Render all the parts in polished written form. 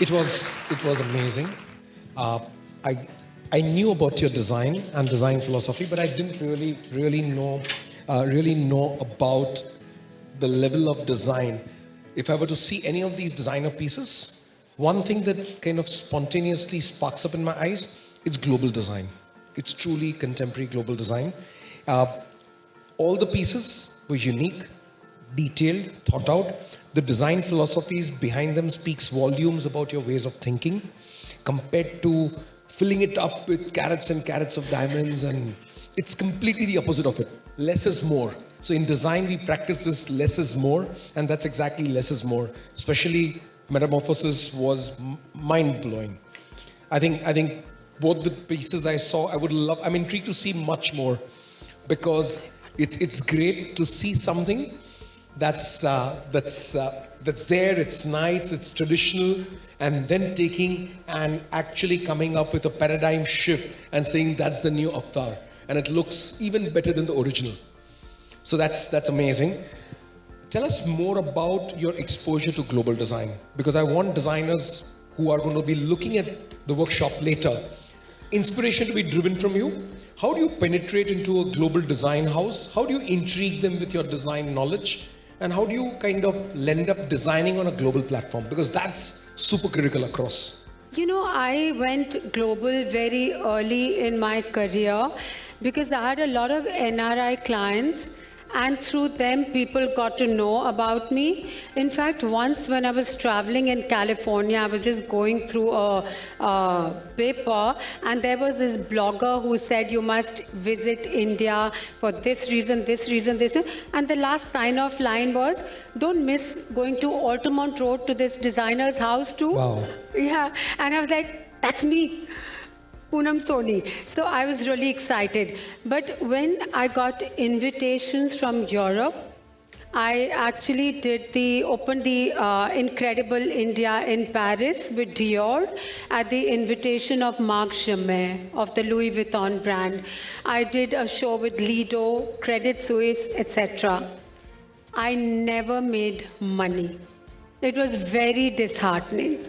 It was amazing. Uh, I I knew about your design and design philosophy, but I didn't really know about the level of design. If I were to see any of these designer pieces, one thing that kind of spontaneously sparks up in my eyes, it's global design. It's truly contemporary global design. Uh, all the pieces were unique, detailed, thought out. The design philosophies behind them speaks volumes about your ways of thinking compared to filling it up with carats and carats of diamonds, and it's completely the opposite of it. Less is more. So in design we practice this less is more, and that's exactly less is more. Especially Metamorphosis was mind blowing. I think both the pieces I saw, I'm intrigued to see much more, because it's great to see something that's there. It's nice, it's traditional, and then taking and actually coming up with a paradigm shift and saying that's the new avatar, and it looks even better than the original. So that's amazing. Tell us more about your exposure to global design, because I want designers who are going to be looking at the workshop later, inspiration to be driven from you. How do you penetrate into a global design house? How do you intrigue them with your design knowledge? And how do you kind of end up designing on a global platform? Because that's super critical across. I went global very early in my career because I had a lot of NRI clients, and through them people got to know about me. In fact, once when I was traveling in California, I was just going through a paper, and there was this blogger who said you must visit India for this reason, and the last sign-off line was, don't miss going to Altamont Road to this designer's house too. Wow. Yeah, and I was like, that's me. Poonam Soni. So I was really excited. But when I got invitations from Europe, I actually opened the Incredible India in Paris with Dior at the invitation of Marc Jacquemet of the Louis Vuitton brand. I did a show with Lido, Credit Suisse, etc. I never made money. It was very disheartening.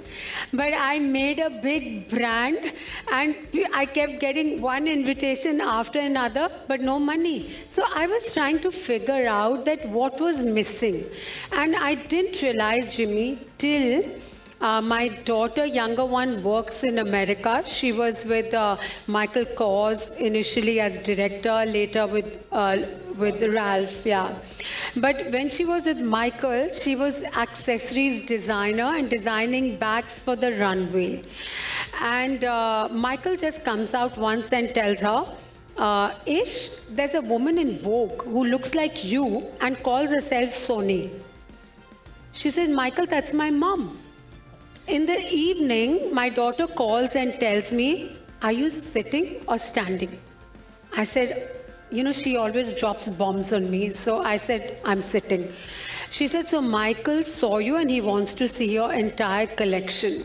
But I made a big brand, and I kept getting one invitation after another, but no money. So I was trying to figure out that what was missing. And I didn't realize, Jimmy, till my daughter, younger one, works in America. She was with Michael Kors initially as director, later with Ralph, yeah. But when she was with Michael, she was accessories designer and designing bags for the runway. And Michael just comes out once and tells her, Ish, there's a woman in Vogue who looks like you and calls herself Soni. She said, Michael, that's my mom. In the evening, my daughter calls and tells me, are you sitting or standing? I said, she always drops bombs on me. So I said, I'm sitting. She said, so Michael saw you and he wants to see your entire collection.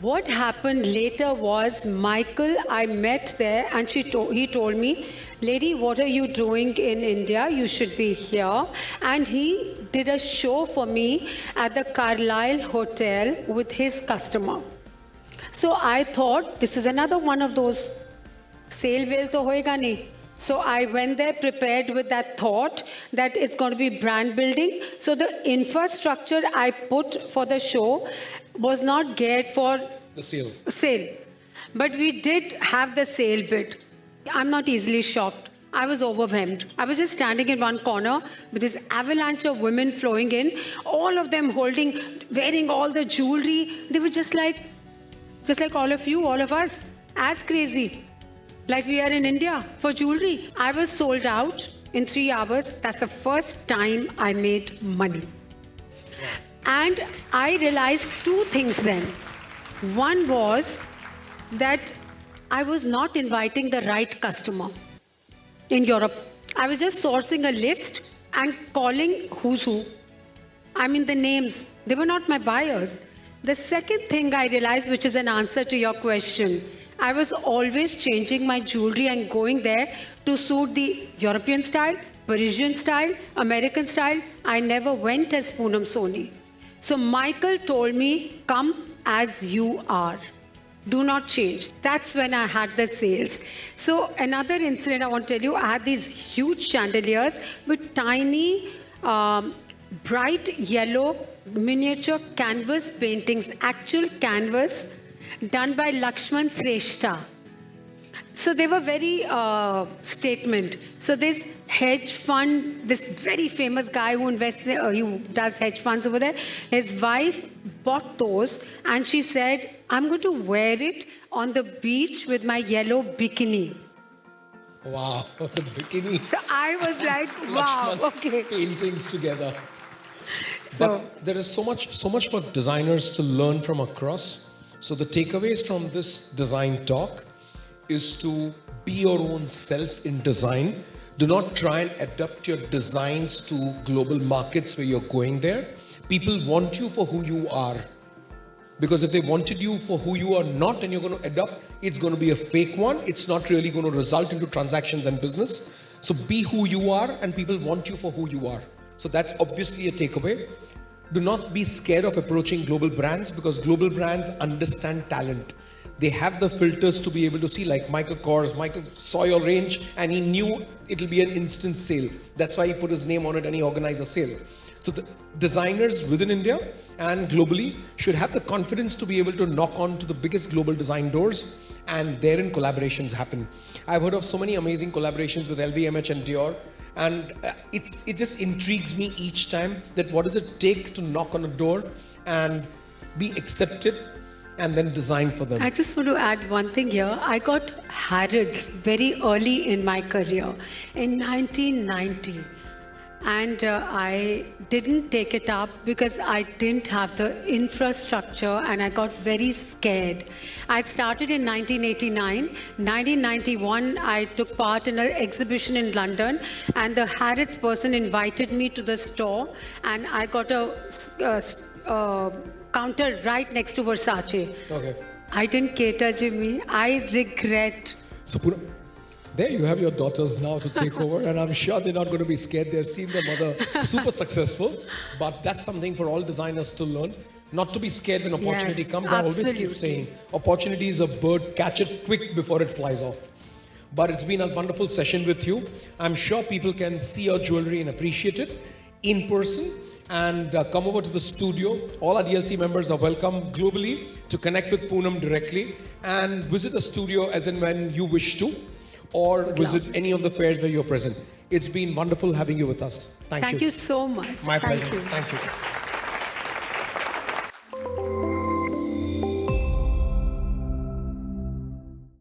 What happened later was Michael, I met there, and he told me, lady, what are you doing in India? You should be here. And he did a show for me at the Carlyle Hotel with his customer. So I thought, this is another one of those, sale whale to hoega nahi. So I went there prepared with that thought that it's going to be brand building. So the infrastructure I put for the show was not geared for the sale. But we did have the sale bit. I'm not easily shocked. I was overwhelmed. I was just standing in one corner with this avalanche of women flowing in, all of them wearing all the jewelry. They were just like all of you, all of us, as crazy. Like we are in India for jewelry. I was sold out in 3 hours. That's the first time I made money. And I realized 2 things then. One was that I was not inviting the right customer in Europe. I was just sourcing a list and calling who's who. I mean, the names, they were not my buyers. The second thing I realized, which is an answer to your question, I was always changing my jewelry and going there to suit the European style, Parisian style, American style. I never went as Poonam Soni. So Michael told me, come as you are. Do not change. That's when I had the sales. So another incident I want to tell you, I had these huge chandeliers with tiny, bright yellow miniature canvas paintings, actual canvas done by Lakshman Sreshta. So they were very statement. So this hedge fund, this very famous guy who invests, who does hedge funds over there, his wife bought those and she said, I'm going to wear it on the beach with my yellow bikini. Wow, the bikini. So I was like, wow, Lakshman's okay. paintings together. So But there is so much for designers to learn from across. So the takeaways from this design talk is to be your own self in design. Do not try and adapt your designs to global markets where you're going there. People want you for who you are. Because if they wanted you for who you are not and you're going to adopt, it's going to be a fake one. It's not really going to result into transactions and business. So be who you are and people want you for who you are. So that's obviously a takeaway. Do not be scared of approaching global brands because global brands understand talent. They have the filters to be able to see, like Michael Kors. Michael saw your range and he knew it'll be an instant sale. That's why he put his name on it and he organized a sale. So the designers within India and globally should have the confidence to be able to knock on to the biggest global design doors, and therein collaborations happen. I've heard of so many amazing collaborations with LVMH and Dior, and it just intrigues me each time that what does it take to knock on a door and be accepted and then design for them. I just want to add one thing here. I got Harrods very early in my career in 1990. And I didn't take it up because I didn't have the infrastructure and I got very scared. I started in 1989. 1991, I took part in an exhibition in London and the Harrods person invited me to the store and I got a counter right next to Versace. Okay. I didn't cater, Jimmy. I regret. So Poonam, there you have your daughters now to take over, and I'm sure they're not going to be scared. They've seen their mother super successful, but that's something for all designers to learn. Not to be scared when opportunity Yes, comes. I always keep absolutely. saying, opportunity is a bird, catch it quick before it flies off. But it's been a wonderful session with you. I'm sure people can see your jewelry and appreciate it in person. And come over to the studio. All our DLC members are welcome globally to connect with Poonam directly and visit the studio as and when you wish to, or visit any of the fairs where you're present. It's been wonderful having you with us. Thank you. Thank you so much. My Thank pleasure. you. Thank you.